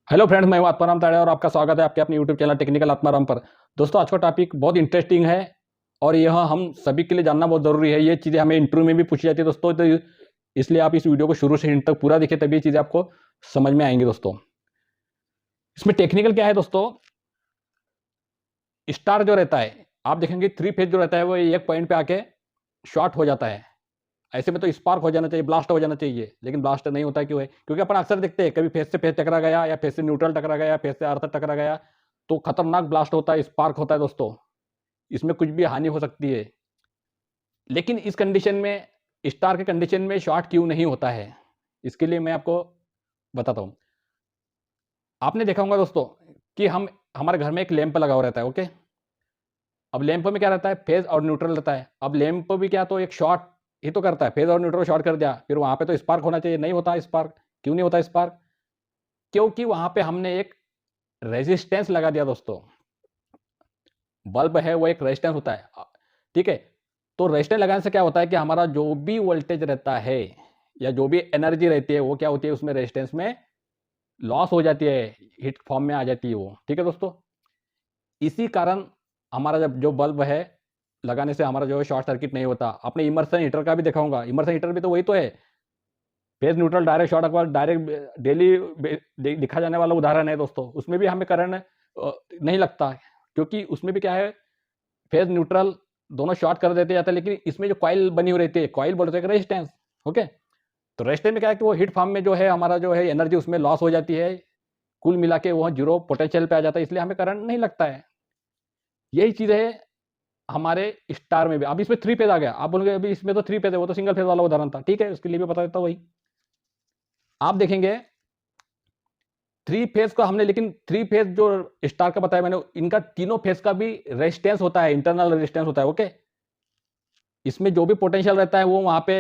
Hello friends, मैं हूं आत्माराम ताड़े और आपका स्वागत है आपके अपने यूट्यूब चैनल टेक्निकल आत्माराम पर। दोस्तों, आज का टॉपिक बहुत इंटरेस्टिंग है और यह हम सभी के लिए जानना बहुत ज़रूरी है। ये चीज़ें हमें इंटरव्यू में भी पूछी जाती है दोस्तों, तो इसलिए आप इस वीडियो को शुरू से एंड तक पूरा देखिए, तभी ये चीज़ें आपको समझ में आएंगी दोस्तों। इसमें टेक्निकल क्या है दोस्तों, स्टार जो रहता है आप देखेंगे थ्री फेज जो रहता है वो एक पॉइंट पे आके शॉर्ट हो जाता है। ऐसे में तो स्पार्क हो जाना चाहिए, ब्लास्ट हो जाना चाहिए, लेकिन ब्लास्ट नहीं होता। क्यों है? क्योंकि अपन अक्सर देखते हैं कभी फेस से फेस टकरा गया या फेस से न्यूट्रल टकरा गया, फेस से अर्थ टकरा गया तो खतरनाक ब्लास्ट होता है, स्पार्क होता है दोस्तों। इसमें कुछ भी हानि हो सकती है। लेकिन इस कंडीशन में, स्टार के कंडीशन में शॉर्ट क्यों नहीं होता है, इसके लिए मैं आपको बताता हूं। आपने देखा होगा दोस्तों कि हमारे घर में एक लैंप लगा हुआ रहता है। ओके, अब लैंप में क्या रहता है, फेज और न्यूट्रल रहता है। अब लैंप भी क्या, तो एक शॉर्ट ही तो करता है, फेज और न्यूट्रल शॉर्ट कर दिया, फिर वहां पे तो स्पार्क होना चाहिए, नहीं होता स्पार्क। क्यों नहीं होता स्पार्क? क्योंकि वहां पे हमने एक रेजिस्टेंस लगा दिया दोस्तों। बल्ब है वो एक रेजिस्टेंस होता है, ठीक है। तो रेजिस्टेंस लगाने से क्या होता है कि हमारा जो भी वोल्टेज रहता है या जो भी एनर्जी रहती है वो क्या होती है, उसमें रेजिस्टेंस में लॉस हो जाती है, हीट फॉर्म में आ जाती है वो, ठीक है दोस्तों। इसी कारण हमारा जब जो बल्ब है लगाने से हमारा जो है शॉर्ट सर्किट नहीं होता। आपने इमर्सन हीटर का भी देखा होगा, इमर्सन हीटर भी तो वही तो है, phase neutral direct short aqua direct daily दिखा जाने वाला उदाहरण है दोस्तों। उसमें भी हमें करंट नहीं लगता, क्योंकि उसमें भी क्या है, फेज न्यूट्रल दोनों शॉर्ट कर देते जाते हैं। लेकिन इसमें जो कॉइल बनी हुई रहती है, कॉइल बोलते हैं रेजिस्टेंस। ओके, तो रेजिस्टेंस में क्या है कि वो हीट फॉर्म में जो है हमारा जो है एनर्जी उसमें लॉस हो जाती है, कुल मिला के वो जीरो पोटेंशियल पे आ जाता है, इसलिए हमें करंट नहीं लगता है। यही चीज है हमारे स्टार में भी। अब इसमें थ्री फेज आ गया, आप बोलोगे अभी इसमें तो थ्री फेज है, वो तो सिंगल फेज वाला उदाहरण था, ठीक है, उसके लिए भी बता देता हूँ। वही आप देखेंगे थ्री फेज का हमने, लेकिन थ्री फेज जो स्टार का बताया मैंने, इनका तीनों फेज का भी रेजिस्टेंस होता है, इंटरनल रेजिस्टेंस होता है। ओके, इसमें जो भी पोटेंशियल रहता है वो वहां पे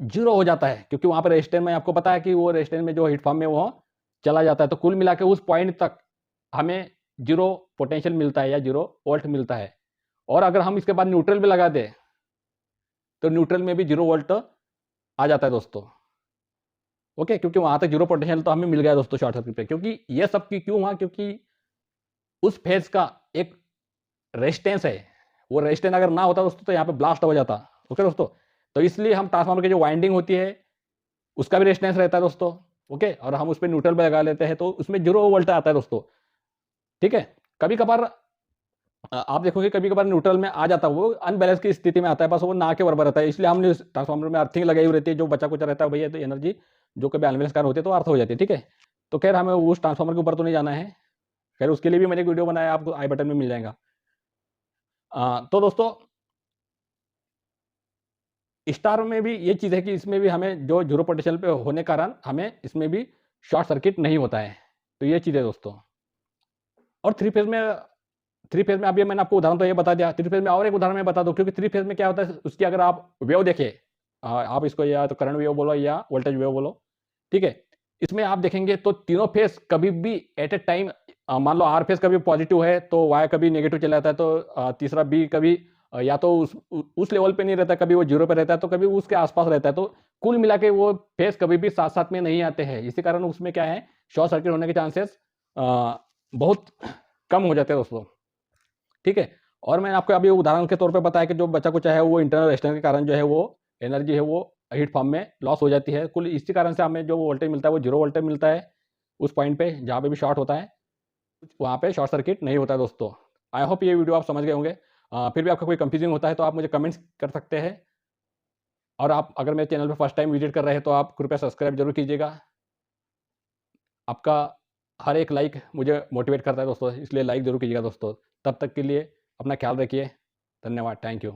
जीरो हो जाता है, क्योंकि वहां पे रेजिस्टेंस में आपको पता है कि वो रेजिस्टेंस में जो हीट फॉर्म में वो चला जाता है। तो कुल मिला के उस पॉइंट तक हमें जीरो पोटेंशियल मिलता है या जीरो वोल्ट मिलता है। और अगर हम इसके बाद न्यूट्रल भी लगा दें तो न्यूट्रल में भी जीरो वोल्ट आ जाता है दोस्तों। ओके, क्योंकि वहां तक जीरो पोटेंशियल तो हमें मिल गया दोस्तों शॉर्ट सर्किट पे। क्योंकि ये सब की क्यों हुआ, क्योंकि उस फेज का एक रेजिस्टेंस है, वो रेजिस्टेंस अगर ना होता दोस्तों तो यहाँ पे ब्लास्ट हो जाता। ओके दोस्तों, तो इसलिए हम ट्रांसफार्मर की जो वाइंडिंग होती है उसका भी रेजिस्टेंस रहता है दोस्तों। ओके, और हम उस पर न्यूट्रल पे लगा लेते हैं तो उसमें जीरो वोल्ट आता है दोस्तों, ठीक है। कभी कभार आप देखोगे कभी कभार न्यूट्रल में आ जाता है, वो अनबैलेंस की स्थिति में आता है, बस वो ना के बराबर रहता है। इसलिए हमने ट्रांसफार्मर में अर्थिंग लगाई हुई रहती है, जो बचा कुचा रहता है भैया, तो एनर्जी जो कभी अनबैलेंस कारण होती है तो अर्थ हो जाती है, ठीक है। तो खैर हमें उस ट्रांसफार्मर के ऊपर तो नहीं जाना है, खैर उसके लिए भी मैंने एक वीडियो बनाया, आपको आई बटन में मिल जाएगा। तो दोस्तों, स्टार में भी ये चीज़ है कि इसमें भी हमें जो जीरो पोटेंशियल पे होने कारण हमें इसमें भी शॉर्ट सर्किट नहीं होता है। तो ये चीज़ है दोस्तों। और थ्री फेज में अभी मैंने आपको उदाहरण तो ये बता दिया, थ्री फेज में और एक उदाहरण मैं बता दूं, क्योंकि थ्री फेज में क्या होता है उसकी अगर आप वेव देखिए, आप इसको या तो करंट वेव बोलो या वोल्टेज वेव बोलो, ठीक है। इसमें आप देखेंगे तो तीनों फेज कभी भी एट ए टाइम, मान लो आर फेज कभी पॉजिटिव है तो वाई कभी नेगेटिव चला जाता है, तो तीसरा बी कभी या तो उस लेवल पे नहीं रहता, कभी वो जीरो पे रहता है तो कभी उसके आसपास रहता है। तो कुल मिला के वो फेज कभी भी साथ साथ में नहीं आते हैं, इसी कारण उसमें क्या है, शॉर्ट सर्किट होने के चांसेस बहुत कम हो जाते हैं दोस्तों, ठीक है। और मैंने आपको अभी उदाहरण के तौर पे बताया कि जो बच्चा कुछ है वो इंटरनल रेजिस्टेंस के कारण जो है वो एनर्जी है वो हीट फॉर्म में लॉस हो जाती है। कुल इसी कारण से हमें जो वोल्टेज मिलता है वो जीरो वोल्टेज मिलता है उस पॉइंट पे जहाँ पे भी शॉर्ट होता है, वहाँ पे शॉर्ट सर्किट नहीं होता है दोस्तों। आई होप ये वीडियो आप समझ गए होंगे। फिर भी आपका कोई कंफ्यूजन होता है तो आप मुझे कमेंट्स कर सकते हैं। और आप अगर मेरे चैनल पर फर्स्ट टाइम विजिट कर रहे हैं तो आप कृपया सब्सक्राइब जरूर कीजिएगा। आपका हर एक लाइक मुझे मोटिवेट करता है दोस्तों, इसलिए लाइक जरूर कीजिएगा दोस्तों। तब तक के लिए अपना ख्याल रखिए। धन्यवाद, थैंक यू।